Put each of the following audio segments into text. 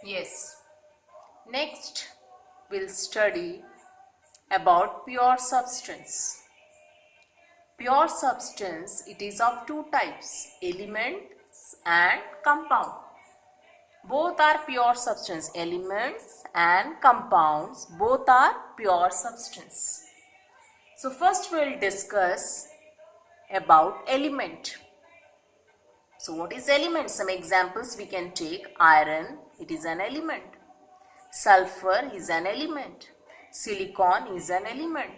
Yes. Next, we'll study about pure substance. Pure substance, it is of two types, elements and compound. Both are pure substance. Elements and compounds, both are pure substance. So first we'll discuss about element. So what is element? Some examples we can take. Iron, it is an element. Sulfur is an element. Silicon is an element.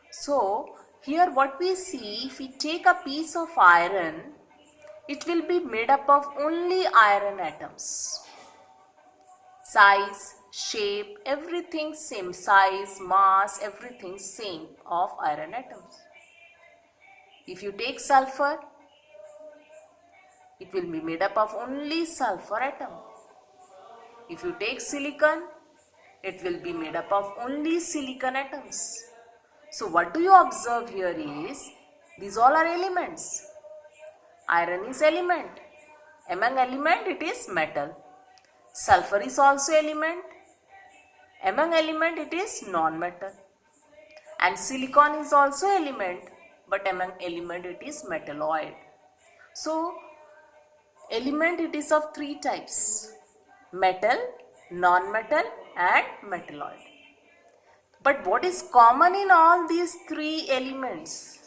So here what we see, if we take a piece of iron, it will be made up of only iron atoms. Size, shape, everything same. Size, mass, everything same of iron atoms. If you take sulfur, it will be made up of only sulfur atom. If you take silicon, it will be made up of only silicon atoms. So what do you observe here is, these all are elements. Iron is element. Among element it is metal. Sulfur is also element. Among element it is non-metal. And silicon is also element, but among element it is metalloid. So element it is of three types: metal, non-metal and metalloid. But what is common in all these three elements?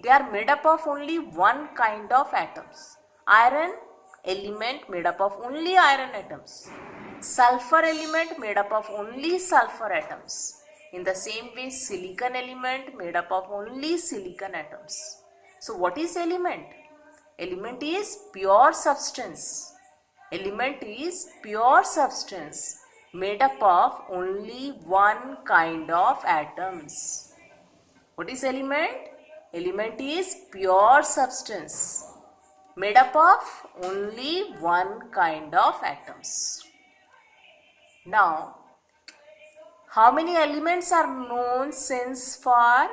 They are made up of only one kind of atoms. Iron element made up of only iron atoms. Sulfur element made up of only sulfur atoms. In the same way, silicon element made up of only silicon atoms. So what is element? Element is pure substance. Element is pure substance made up of only one kind of atoms. What is element? Element is pure substance made up of only one kind of atoms. Now, how many elements are known since far?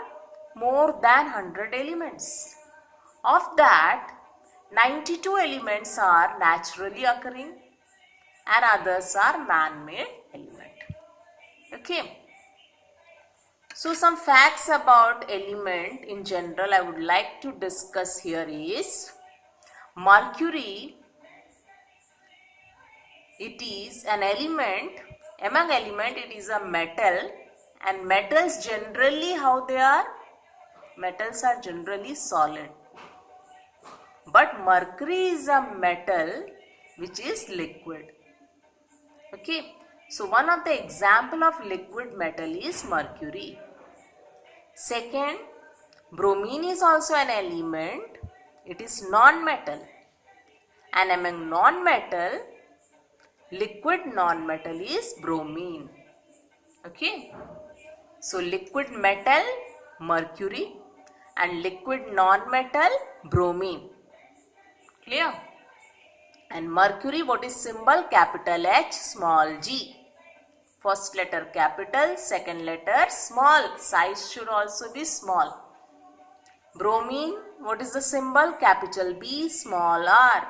More than 100 elements. Of that, 92 elements are naturally occurring and others are man-made element. Okay. So some facts about element in general I would like to discuss here is, mercury, it is an element. Among element it is a metal, and metals generally how they are? Metals are generally solid. But mercury is a metal which is liquid. Okay. So one of the example of liquid metal is mercury. Second, bromine is also an element. It is non-metal. And among non-metal, liquid non-metal is bromine. Okay. So liquid metal, mercury, and liquid non-metal, bromine. Clear? And mercury, what is symbol? Capital H, small g. First letter capital, second letter small. Size should also be small. Bromine, what is the symbol? Capital B, small r.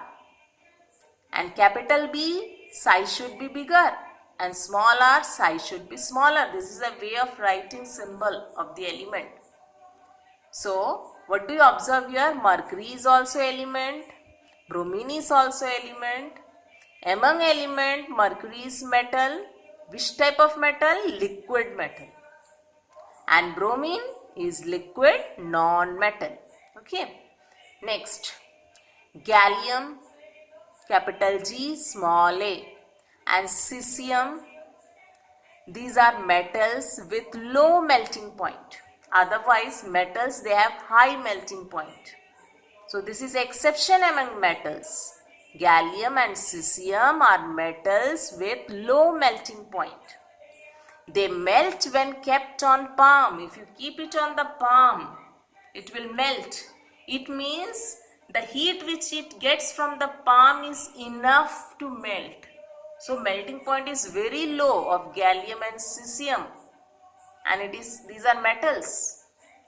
And capital B, size should be bigger. And small r, size should be smaller. This is a way of writing symbol of the element. So, what do you observe here? Mercury is also element. Bromine is also element. Among element, mercury is metal. Which type of metal? Liquid metal. And bromine is liquid non-metal. Okay. Next, gallium, capital G, small a, and cesium. These are metals with low melting point. Otherwise, metals they have high melting point. So this is exception among metals. Gallium and cesium are metals with low melting point. They melt when kept on palm. If you keep it on the palm, it will melt. It means the heat which it gets from the palm is enough to melt. So melting point is very low of gallium and cesium, and these are metals.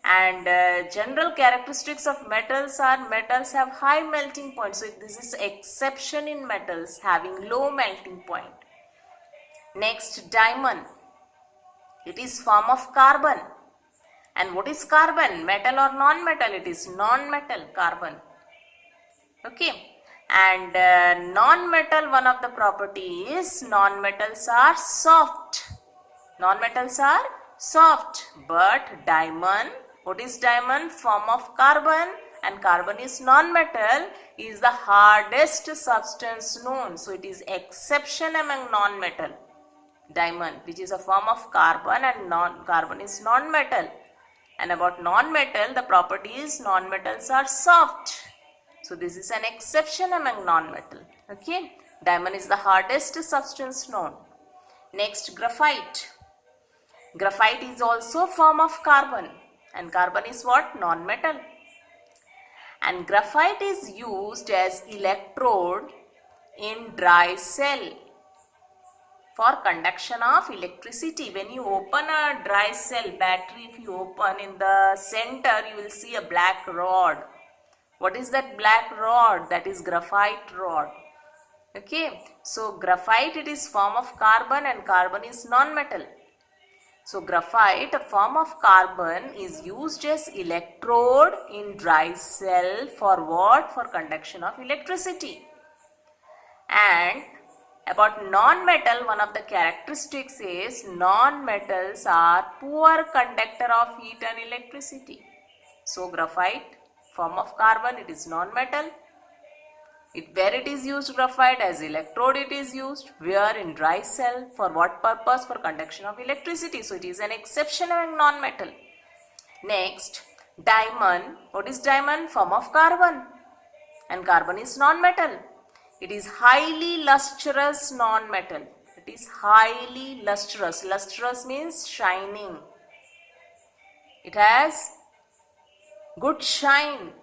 And general characteristics of metals are, metals have high melting point. So this is exception in metals having low melting point. Next, diamond. It is form of carbon. And what is carbon? Metal or non-metal? It is non-metal, carbon. Okay. And non-metal, one of the properties, non-metals are soft. Non-metals are soft. But diamond, what is diamond? Form of carbon, and carbon is non-metal, is the hardest substance known. So it is exception among non-metal. Diamond, which is a form of carbon, and carbon is non-metal. And about non-metal, the property is non-metals are soft. So this is an exception among non-metal. Okay. Diamond is the hardest substance known. Next, graphite. Graphite is also form of carbon, and carbon is what? Non-metal. And graphite is used as electrode in dry cell for conduction of electricity. When you open a dry cell battery, if you open, in the center you will see a black rod. What is that black rod? That is graphite rod. Okay. So graphite, it is form of carbon, and carbon is non-metal. So graphite, a form of carbon, is used as electrode in dry cell for what? For conduction of electricity. And about non-metal, one of the characteristics is non-metals are poor conductor of heat and electricity. So graphite, form of carbon, it is non-metal. Where it is used, graphite, as electrode it is used. Where? In dry cell. For what purpose? For conduction of electricity. So it is an exception among non-metal. Next, diamond. What is diamond? Form of carbon, and carbon is non-metal. It is highly lustrous non-metal. It is highly lustrous. Lustrous means shining. It has good shine.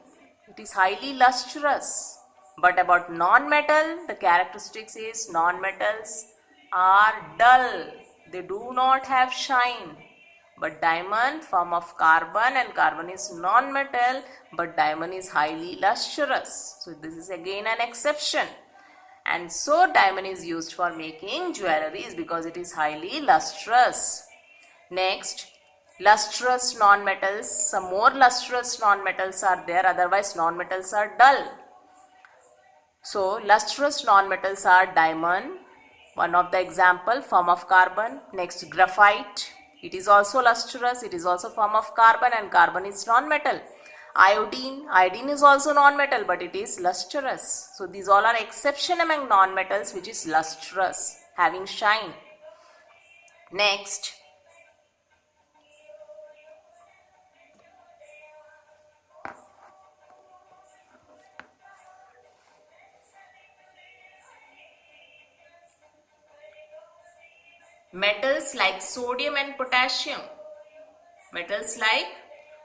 It is highly lustrous. But about non-metal, the characteristics is non-metals are dull. They do not have shine. But diamond, form of carbon, and carbon is non-metal, but diamond is highly lustrous. So this is again an exception. And so diamond is used for making jewelries because it is highly lustrous. Next, lustrous non-metals. Some more lustrous non-metals are there, otherwise non-metals are dull. So lustrous non-metals are diamond, one of the example, form of carbon. Next, graphite. It is also lustrous, it is also form of carbon, and carbon is non-metal. Iodine. Iodine is also non-metal, but it is lustrous. So these all are exception among non-metals, which is lustrous, having shine. Next, metals like sodium and potassium. Metals like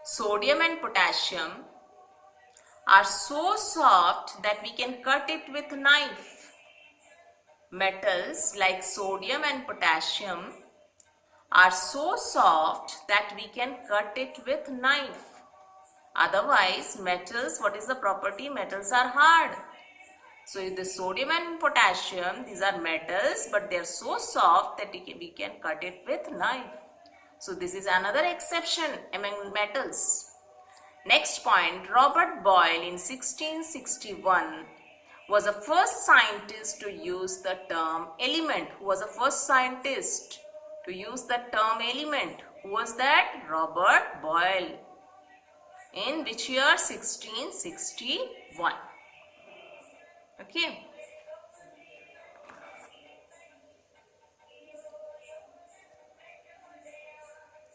sodium and potassium are so soft that we can cut it with a knife. Metals like sodium and potassium are so soft that we can cut it with knife. Otherwise, metals, what is the property? Metals are hard. So the sodium and potassium, these are metals, but they are so soft that we can cut it with knife. So this is another exception among metals. Next point, Robert Boyle in 1661 was the first scientist to use the term element. Who was the first scientist to use the term element? Who was that? Robert Boyle. In which year? 1661. Okay.